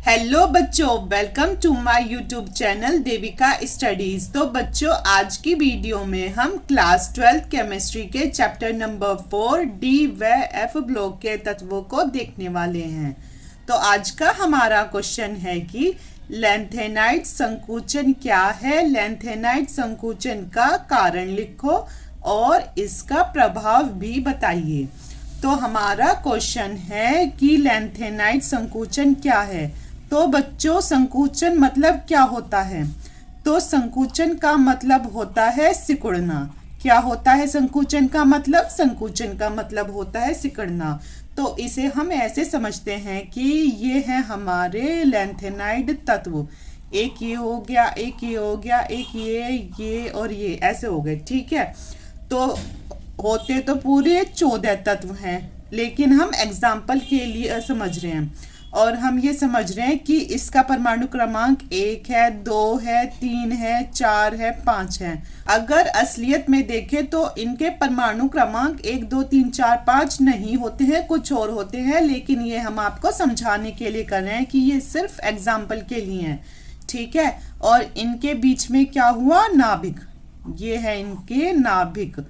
Hello बच्चों, welcome to my YouTube channel Devika studies. तो बच्चों, आज की वीडियो में हम क्लास 12 केमिस्ट्री के चैप्टर नंबर 4 डी व एफ ब्लॉक के तत्वों को देखने वाले हैं। तो आज का हमारा क्वेश्चन है कि लैंथेनाइड संकुचन क्या है। लैंथेनाइड संकुचन का कारण लिखो और इसका प्रभाव भी बताइए। तो हमारा क्वेश्चन है कि लैंथेनाइड संकुचन क्या है। तो बच्चों, संकुचन मतलब क्या होता है? तो संकुचन का मतलब होता है सिकुड़ना। क्या होता है संकुचन का मतलब? संकुचन का मतलब होता है सिकुड़ना। तो इसे हम ऐसे समझते हैं कि ये है हमारे लैंथेनाइड तत्व। एक ये हो गया, एक ये हो गया, एक ये और ये ऐसे हो गए, ठीक है। तो होते तो पूरे 14 तत्व हैं, लेकिन हम एग्जाम्पल के लिए समझ रहे हैं और हम ये समझ रहे हैं कि इसका परमाणु क्रमांक 1 है, 2 है, 3 है, 4 है, 5 है। अगर असलियत में देखें तो इनके परमाणु क्रमांक 1, 2, 3, 4, 5 नहीं होते हैं, कुछ और होते हैं, लेकिन ये हम आपको समझाने के लिए कर रहे हैं कि ये सिर्फ एग्जाम्पल के लिए है, ठीक है। और इनके बीच में क्या हुआ? नाभिक। ये है इनके नाभिक,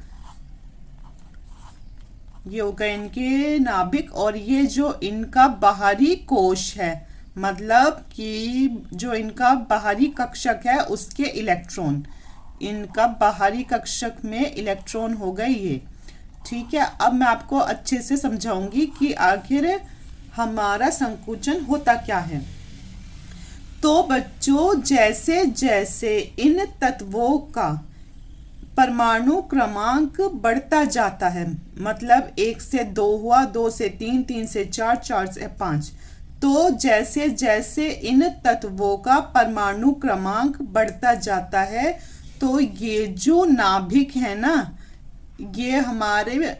ये हो गए इनके नाभिक। और ये जो इनका बाहरी कोश है, मतलब कि जो इनका बाहरी कक्षक है उसके इलेक्ट्रॉन, इनका बाहरी कक्षक में इलेक्ट्रॉन हो गए ये, ठीक है। अब मैं आपको अच्छे से समझाऊंगी कि आखिर हमारा संकुचन होता क्या है। तो बच्चों, जैसे जैसे इन तत्वों का परमाणु क्रमांक बढ़ता जाता है, मतलब 1 से 2 हुआ, 2 से 3, 3 से 4, 4 से 5, तो जैसे जैसे इन तत्वों का परमाणु क्रमांक बढ़ता जाता है तो ये जो नाभिक है ना, ये हमारे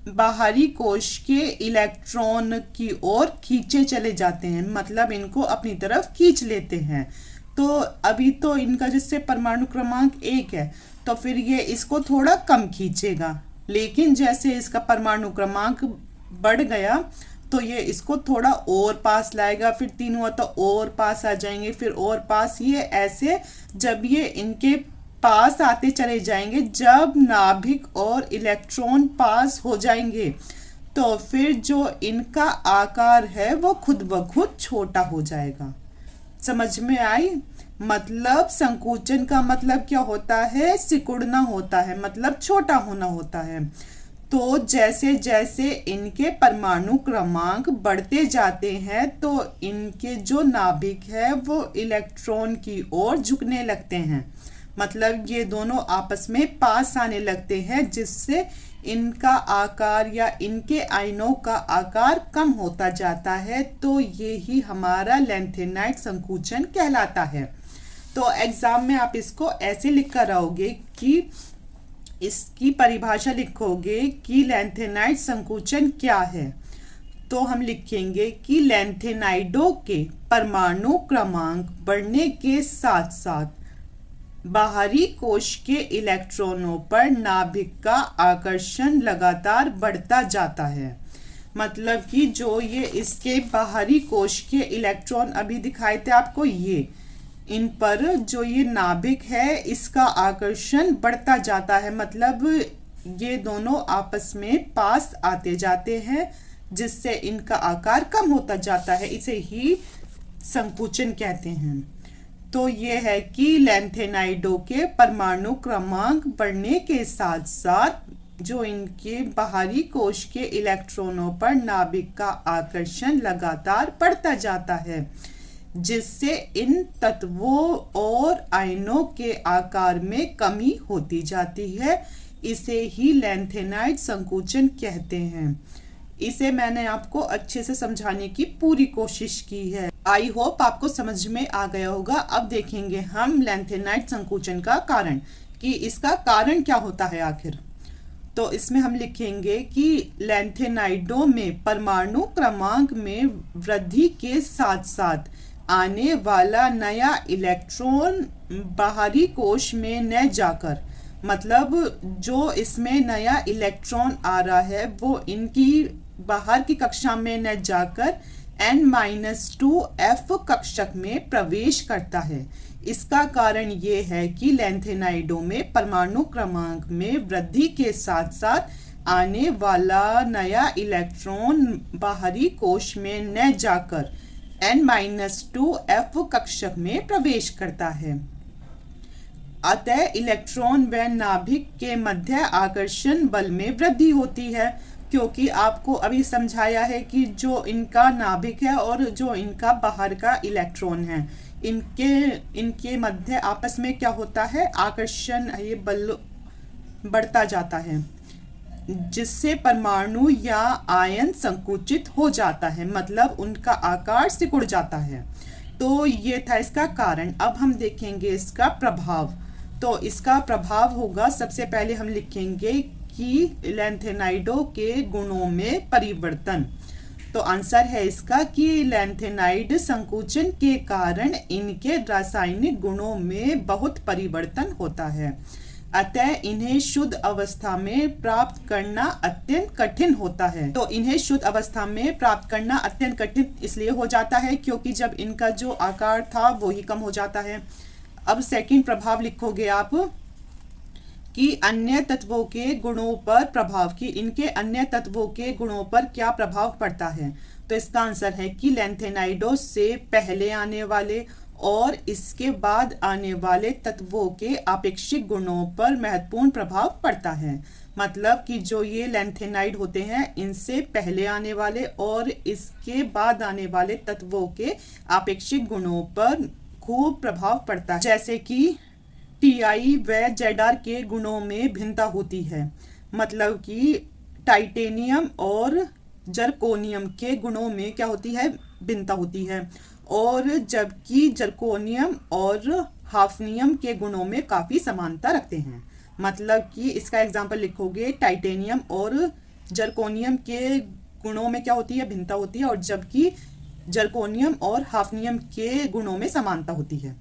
बाहरी कोश के इलेक्ट्रॉन की ओर खींचे चले जाते हैं, मतलब इनको अपनी तरफ खींच लेते हैं। तो अभी तो इनका जिससे परमाणु क्रमांक 1 है, तो फिर ये इसको थोड़ा कम खींचेगा, लेकिन जैसे इसका परमाणु क्रमांक बढ़ गया तो ये इसको थोड़ा और पास लाएगा, फिर 3 हुआ तो और पास आ जाएंगे, फिर और पास, ये ऐसे जब ये इनके पास आते चले जाएंगे, जब नाभिक और इलेक्ट्रॉन पास हो जाएंगे तो फिर जो इनका आकार है वो खुद ब खुद छोटा हो जाएगा। समझ में आई? मतलब संकुचन का मतलब क्या होता है? सिकुड़ना होता है, मतलब छोटा होना होता है। तो जैसे जैसे इनके परमाणु क्रमांक बढ़ते जाते हैं तो इनके जो नाभिक है वो इलेक्ट्रॉन की ओर झुकने लगते हैं, मतलब ये दोनों आपस में पास आने लगते हैं, जिससे इनका आकार या इनके आयनों का आकार कम होता जाता है। तो ये ही हमारा लैंथेनाइड संकुचन कहलाता है। तो एग्जाम में आप इसको ऐसे लिख कर आओगे कि इसकी परिभाषा लिखोगे कि लैंथेनाइड संकुचन क्या है। तो हम लिखेंगे कि लैंथेनाइडों के परमाणु क्रमांक बढ़ने के साथ साथ बाहरी कोश के इलेक्ट्रॉनों पर नाभिक का आकर्षण लगातार बढ़ता जाता है। मतलब कि जो ये इसके बाहरी कोश के इलेक्ट्रॉन अभी दिखाए थे आपको, ये इन पर जो ये नाभिक है इसका आकर्षण बढ़ता जाता है, मतलब ये दोनों आपस में पास आते जाते हैं, जिससे इनका आकार कम होता जाता है। इसे ही संकुचन कहते हैं। तो ये है कि लैंथेनाइडों के परमाणु क्रमांक बढ़ने के साथ साथ जो इनके बाहरी कोश के इलेक्ट्रॉनों पर नाभिक का आकर्षण लगातार बढ़ता जाता है, जिससे इन तत्वों और आयनों के आकार में कमी होती जाती है। इसे ही लैंथेनाइड संकुचन कहते हैं। इसे मैंने आपको अच्छे से समझाने की पूरी कोशिश की है। आई होप आपको समझ में आ गया होगा। अब देखेंगे हम लैंथेनाइड संकुचन का कारण, कि इसका कारण क्या होता है आखिर। तो इसमें हम लिखेंगे कि लैंथेनाइडों में परमाणु क्रमांक में वृद्धि के साथ साथ आने वाला नया इलेक्ट्रॉन बाहरी कोश में न जाकर, मतलब जो इसमें नया इलेक्ट्रॉन आ रहा है वो इनकी बाहर की कक्षा में न जाकर N-2 कक्षक में प्रवेश करता है। इसका कारण ये है कि लैंथेनाइडों में परमाणु क्रमांक में वृद्धि के साथ साथ आने वाला नया इलेक्ट्रॉन बाहरी कोश में न जाकर N-2 कक्षक में प्रवेश करता है। अतः इलेक्ट्रॉन व नाभिक के मध्य आकर्षण बल में वृद्धि होती है, क्योंकि आपको अभी समझाया है कि जो इनका नाभिक है और जो इनका बाहर का इलेक्ट्रॉन है, इनके मध्य आपस में क्या होता है, आकर्षण, ये बल बढ़ता जाता है, जिससे परमाणु या आयन संकुचित हो जाता है, मतलब उनका आकार सिकुड़ जाता है। तो ये था इसका कारण। अब हम देखेंगे इसका प्रभाव। तो इसका प्रभाव होगा, सबसे पहले हम लिखेंगे कि लैंथेनाइडों के गुणों में परिवर्तन। तो आंसर है इसका कि लैंथेनाइड संकुचन के कारण इनके रासायनिक गुणों में बहुत परिवर्तन होता है, अतः इन्हें शुद्ध अवस्था में प्राप्त करना अत्यंत कठिन होता है। तो इन्हें शुद्ध अवस्था में प्राप्त करना अत्यंत कठिन इसलिए हो जाता है क्योंकि जब इनका जो आकार था वो ही कम हो जाता है। अब सेकंड प्रभाव लिखोगे आप कि अन्य तत्वों के गुणों पर प्रभाव, कि इनके अन्य तत्वों के गुणों पर क्या प्रभाव पड़ता है। तो इसका आंसर है कि लैंथेनाइडों से पहले आने वाले और इसके बाद आने वाले तत्वों के आपेक्षिक गुणों पर महत्वपूर्ण प्रभाव पड़ता है। मतलब कि जो ये लैंथेनाइड होते हैं, इनसे पहले आने वाले और इसके बाद आने वाले तत्वों के आपेक्षिक गुणों पर खूब प्रभाव पड़ता है। जैसे कि Ti व Zr के गुणों में भिन्नता होती है, मतलब कि टाइटेनियम और जर्कोनियम के गुणों में क्या होती है, भिन्नता होती है, और जबकि जर्कोनियम और हाफनियम के गुणों में काफ़ी समानता रखते हैं। मतलब कि इसका एग्जाम्पल लिखोगे, टाइटेनियम और जर्कोनियम के गुणों में क्या होती है, भिन्नता होती है, और जबकि जर्कोनियम और हाफनियम के गुणों में समानता होती है।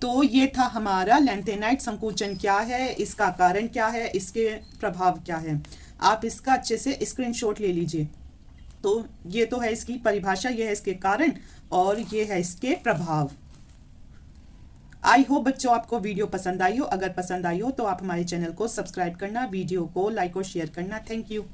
तो ये था हमारा लैंथेनाइड संकुचन क्या है, इसका कारण क्या है, इसके प्रभाव क्या है। आप इसका अच्छे से स्क्रीनशॉट ले लीजिए। तो ये तो है इसकी परिभाषा, ये है इसके कारण और ये है इसके प्रभाव। आई होप बच्चों आपको वीडियो पसंद आई हो। अगर पसंद आई हो तो आप हमारे चैनल को सब्सक्राइब करना, वीडियो को लाइक और शेयर करना। Thank you.